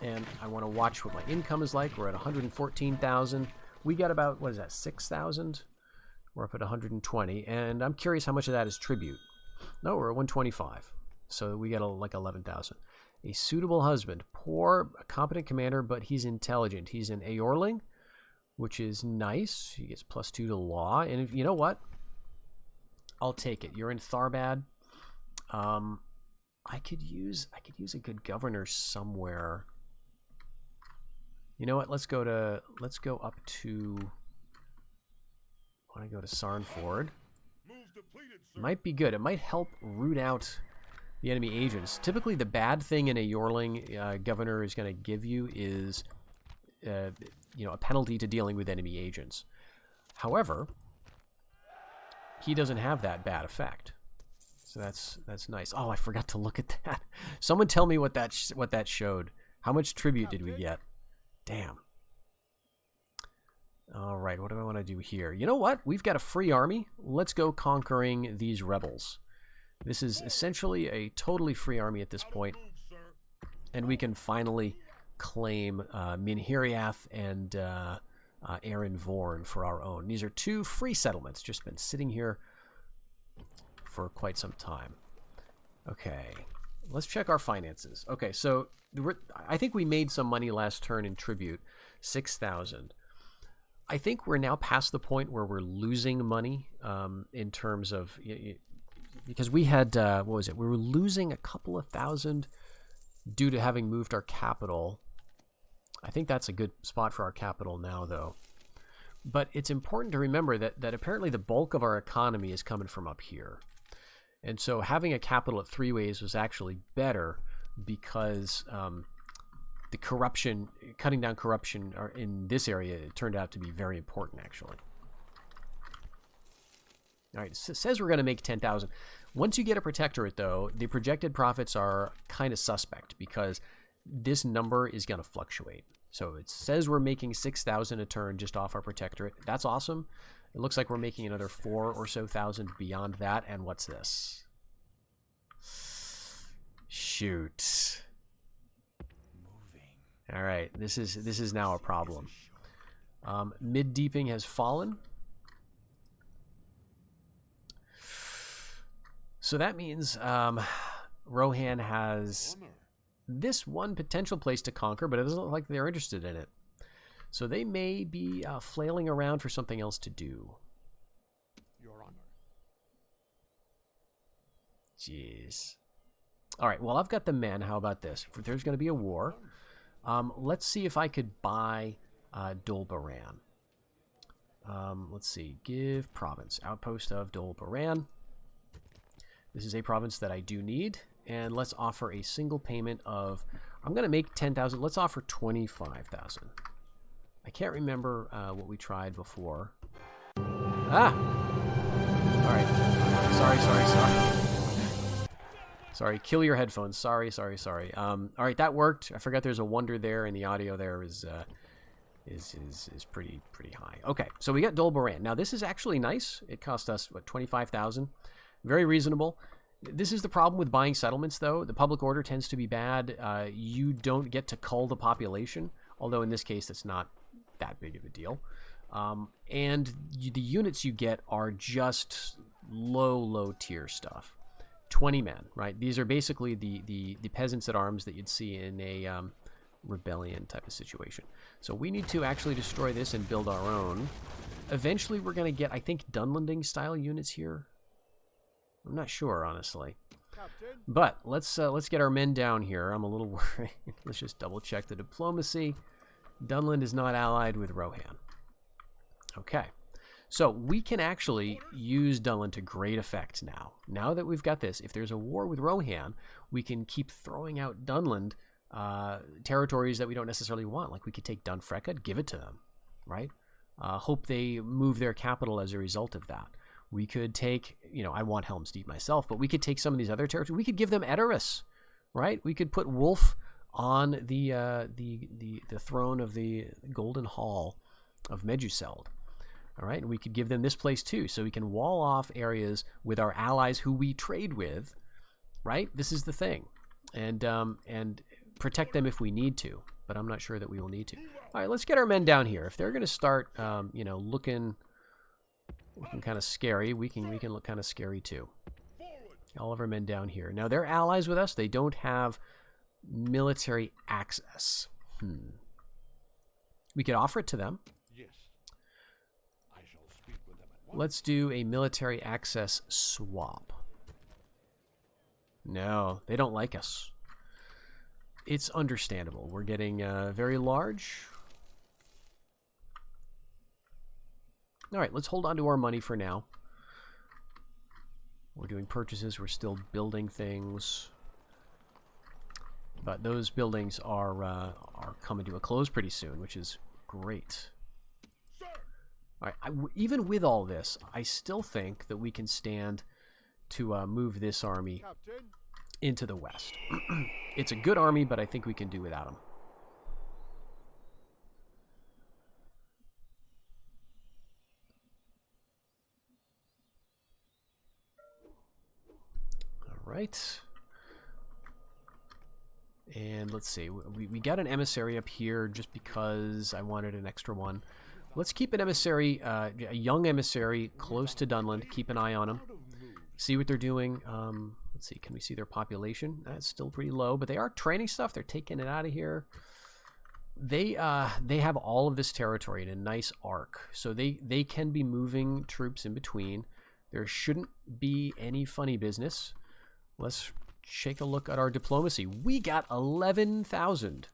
and I want to watch what my income is like. We're at 114,000. We got about, what is that, 6,000? We're up at 120, and I'm curious how much of that is tribute. No, we're at 125, so we got like 11,000. A suitable husband, poor, competent commander, but he's intelligent. He's an Aorling, which is nice. He gets +2 to law, and you know what? I'll take it. You're in Tharbad. I could use a good governor somewhere. You know what? Let's go up to. I want to go to Sarnford. Might be good. It might help root out the enemy agents. Typically, the bad thing in a Yorling governor is going to give you is, a penalty to dealing with enemy agents. However, he doesn't have that bad effect. So that's nice. Oh, I forgot to look at that. Someone tell me what that showed. How much tribute did we get? Damn. All right, what do I want to do here? You know what? We've got a free army. Let's go conquering these rebels. This is essentially a totally free army at this point, and we can finally claim Minhiriath and Aaron Vorn for our own. These are 2 free settlements, just been sitting here for quite some time. Okay, let's check our finances. Okay, so I think we made some money last turn in tribute, 6,000. I think we're now past the point where we're losing money in terms of, because we had, what was it? We were losing a couple of thousand due to having moved our capital. I think that's a good spot for our capital now, though. But it's important to remember that apparently the bulk of our economy is coming from up here. And so having a capital at 3 ways was actually better because the corruption, cutting down corruption in this area, it turned out to be very important, actually. All right, it says we're going to make 10,000. Once you get a protectorate, though, the projected profits are kind of suspect because this number is going to fluctuate. So it says we're making 6,000 a turn just off our protectorate. That's awesome. It looks like we're making another 4 or so thousand beyond that. And what's this? Shoot. All right, this is now a problem. Mid-deeping has fallen. So that means Rohan has this one potential place to conquer, but it doesn't look like they're interested in it. So they may be flailing around for something else to do. Your Honor. Jeez. All right, well, I've got the men. How about this? If there's going to be a war, let's see if I could buy Dolbaran. Let's see. Give province. Outpost of Dolbaran. This is a province that I do need. And let's offer a single payment of... I'm going to make 10,000. Let's offer 25,000. I can't remember what we tried before. Ah! All right. Sorry, kill your headphones. Sorry. All right, that worked. I forgot there's a wonder there, and the audio there is pretty high. Okay, so we got Dolbaran. Now, this is actually nice. It cost us, what, 25,000? Very reasonable. This is the problem with buying settlements, though. The public order tends to be bad. You don't get to cull the population, although in this case, it's not that big of a deal. And the units you get are just low tier stuff. 20 men, right? These are basically the peasants at arms that you'd see in a rebellion type of situation. So we need to actually destroy this and build our own. Eventually, we're going to get, I think, Dunlanding style units here. I'm not sure, honestly. Captain. But let's get our men down here. I'm a little worried. Let's just double check the diplomacy. Dunland is not allied with Rohan. Okay. So we can actually use Dunland to great effect now. Now that we've got this, if there's a war with Rohan, we can keep throwing out Dunland territories that we don't necessarily want. Like we could take Dunfrekka, give it to them, right? Hope they move their capital as a result of that. We could take, I want Helm's Deep myself, but we could take some of these other territories. We could give them Edoras, right? We could put Wolf on the throne of the Golden Hall of Meduseld. All right, and we could give them this place too, so we can wall off areas with our allies who we trade with, right? This is the thing, and protect them if we need to, but I'm not sure that we will need to. All right, let's get our men down here. If they're going to start, looking kind of scary, we can look kind of scary too. All of our men down here. Now they're allies with us. They don't have military access. We could offer it to them. Yes. I shall speak with them at once. Let's do a military access swap. No, they don't like us. It's understandable. We're getting very large. All right, let's hold on to our money for now. We're doing purchases. We're still building things. But those buildings are coming to a close pretty soon, which is great. Sir. All right, even with all this, I still think that we can stand to move this army Captain. into the west. It's a good army, but I think we can do without them. All right. And let's see, we got an emissary up here just because I wanted an extra one. Let's keep an emissary, a young emissary, close to Dunland. Keep an eye on them. See what they're doing. Let's see, can we see their population? That's still pretty low, but they are training stuff. They're taking it out of here. They have all of this territory in a nice arc, so they can be moving troops in between. There shouldn't be any funny business. Let's take a look at our diplomacy. We got 11,000.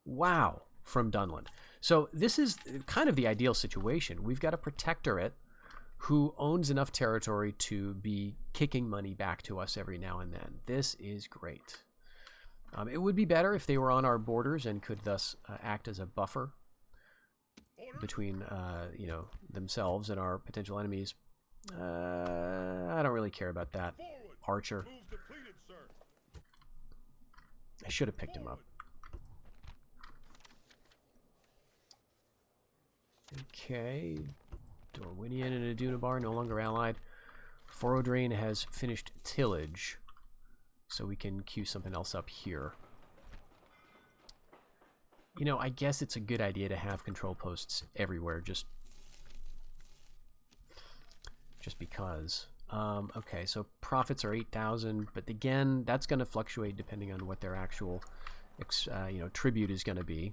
Wow, from Dunland. So this is kind of the ideal situation. We've got a protectorate who owns enough territory to be kicking money back to us every now and then. This is great. It would be better if they were on our borders and could thus act as a buffer between you know, themselves and our potential enemies. I don't really care about that. Archer. I should have picked him up. Okay. Dorwinian and Adunabar no longer allied. Forodrain has finished tillage, so we can queue something else up here. You know, I guess it's a good idea to have control posts everywhere, just because. Okay, so profits are 8,000, but again, that's going to fluctuate depending on what their actual, you know, tribute is going to be.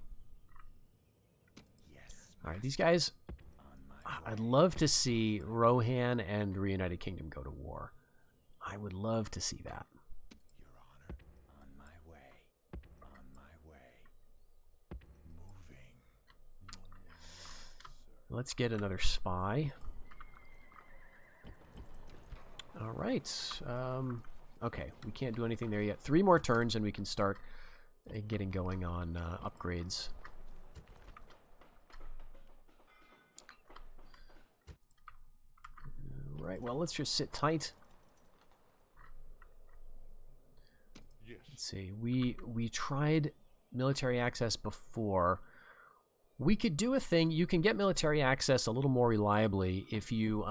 All right, these guys, I'd love to see Rohan and Reunited Kingdom go to war. I would love to see that. Your Honor, on my way. On my way. Moving. Let's get another spy. All right. Okay, we can't do anything there yet. 3 more turns and we can start getting going on upgrades. All right, well, let's just sit tight. Yes. Let's see. We tried military access before. We could do a thing. You can get military access a little more reliably if you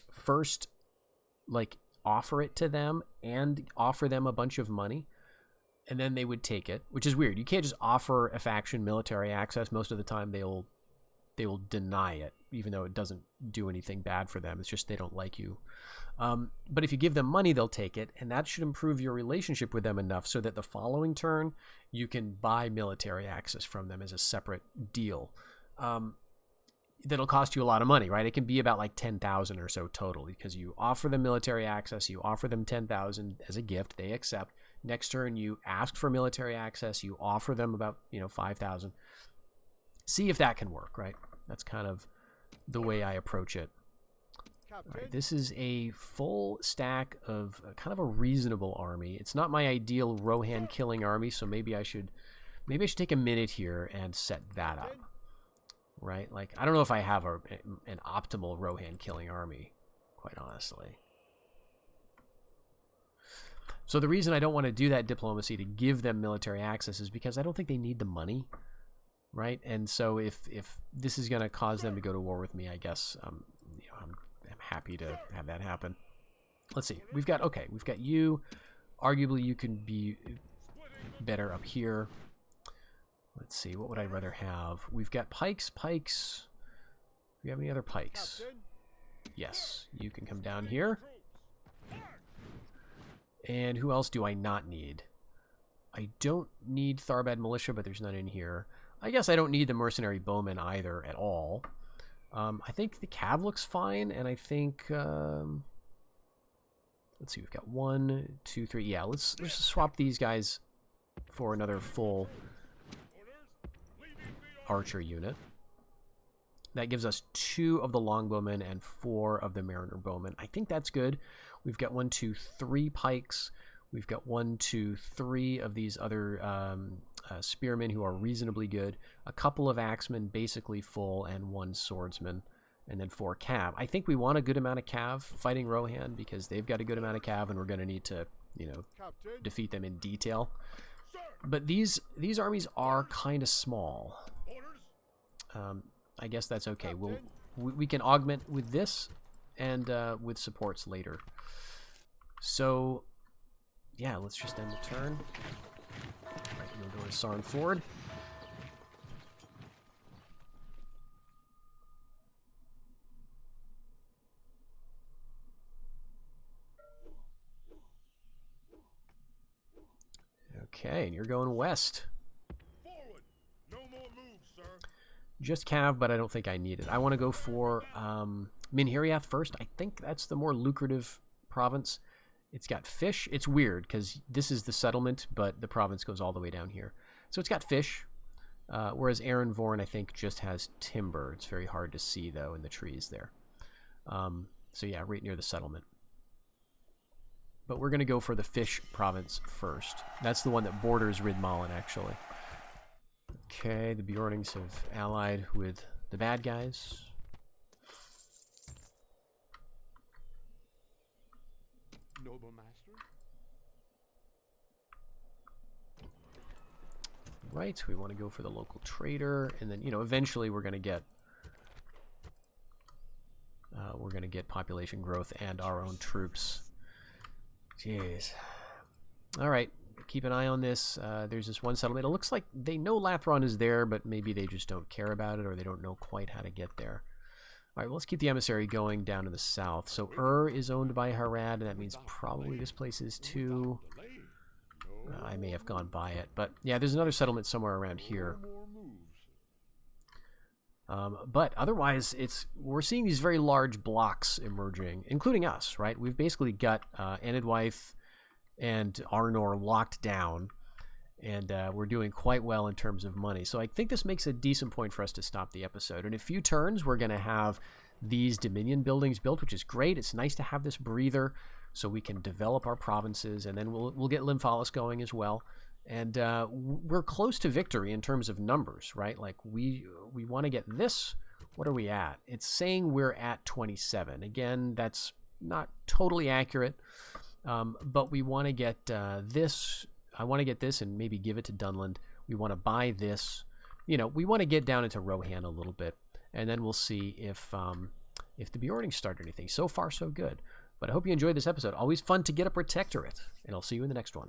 first, like, offer it to them and offer them a bunch of money, and then they would take it, which is weird. You can't just offer a faction military access. Most of the time they will deny it, even though it doesn't do anything bad for them. It's just they don't like you. But if you give them money, they'll take it, and that should improve your relationship with them enough so that the following turn you can buy military access from them as a separate deal. That'll cost you a lot of money, right? It can be about like 10,000 or so total, because you offer them military access, you offer them 10,000 as a gift, they accept. Next turn you ask for military access, you offer them about, you know, 5,000. See if that can work, right? That's kind of the way I approach it. All right, this is a full stack of kind of a reasonable army. It's not my ideal Rohan killing army, so maybe I should take a minute here and set that up. Right? Like, I don't know if I have an optimal Rohan killing army, quite honestly. So the reason I don't want to do that diplomacy to give them military access is because I don't think they need the money, right? And so if this is going to cause them to go to war with me, I guess you know, I'm happy to have that happen. Let's see. We've got you. Arguably, you can be better up here. Let's see, what would I rather have? We've got pikes. Do we have any other pikes? Yes, you can come down here. And who else do I not need? I don't need Tharbad militia, but there's none in here. I guess I don't need the mercenary bowmen either at all. I think the cav looks fine, and I think let's see, we've got 1, 2, 3. Yeah, let's swap these guys for another full archer unit. That gives us 2 of the longbowmen and 4 of the mariner bowmen. I think that's good. We've got 1, 2, 3 pikes. We've got 1, 2, 3 of these other spearmen who are reasonably good. A couple of axemen, basically full, and 1 swordsman, and then 4 cav. I think we want a good amount of cav fighting Rohan because they've got a good amount of cav, and we're going to need to, you know, defeat them in detail. But these armies are kind of small. I guess that's okay. We can augment with this and with supports later. So, yeah, let's just end the turn. All right, we'll go to Sarn Ford. Okay, and you're going west. Forward. No more moves, sir. Just cav, but I don't think I need it. I want to go for Minhiriath first. I think that's the more lucrative province. It's got fish. It's weird because this is the settlement, but the province goes all the way down here. So it's got fish, whereas Erenvorn, I think, just has timber. It's very hard to see, though, in the trees there. So yeah, right near the settlement. But we're going to go for the Fish province first. That's the one that borders Ridmallen, actually. Okay, the Bjornings have allied with the bad guys. Noble master. Right, we want to go for the local trader, and then, you know, eventually we're going to get population growth and our own troops. Jeez. All right, keep an eye on this. There's this one settlement. It looks like they know Lathron is there, but maybe they just don't care about it, or they don't know quite how to get there. All right, well, let's keep the emissary going down to the south. So is owned by Harad, and that means probably this place is too. I may have gone by it, but yeah, there's another settlement somewhere around here. But otherwise, we're seeing these very large blocks emerging, including us, right? We've basically got Enidwythe and Arnor locked down, and we're doing quite well in terms of money. So I think this makes a decent point for us to stop the episode. In a few turns, we're going to have these Dominion buildings built, which is great. It's nice to have this breather so we can develop our provinces, and then we'll get Lymphalis going as well. And we're close to victory in terms of numbers, right? Like, we want to get this. What are we at? It's saying we're at 27. Again, that's not totally accurate, but we want to get this. I want to get this and maybe give it to Dunland. We want to buy this. You know, we want to get down into Rohan a little bit, and then we'll see if the Bjornings start anything. So far, so good. But I hope you enjoyed this episode. Always fun to get a protectorate, and I'll see you in the next one.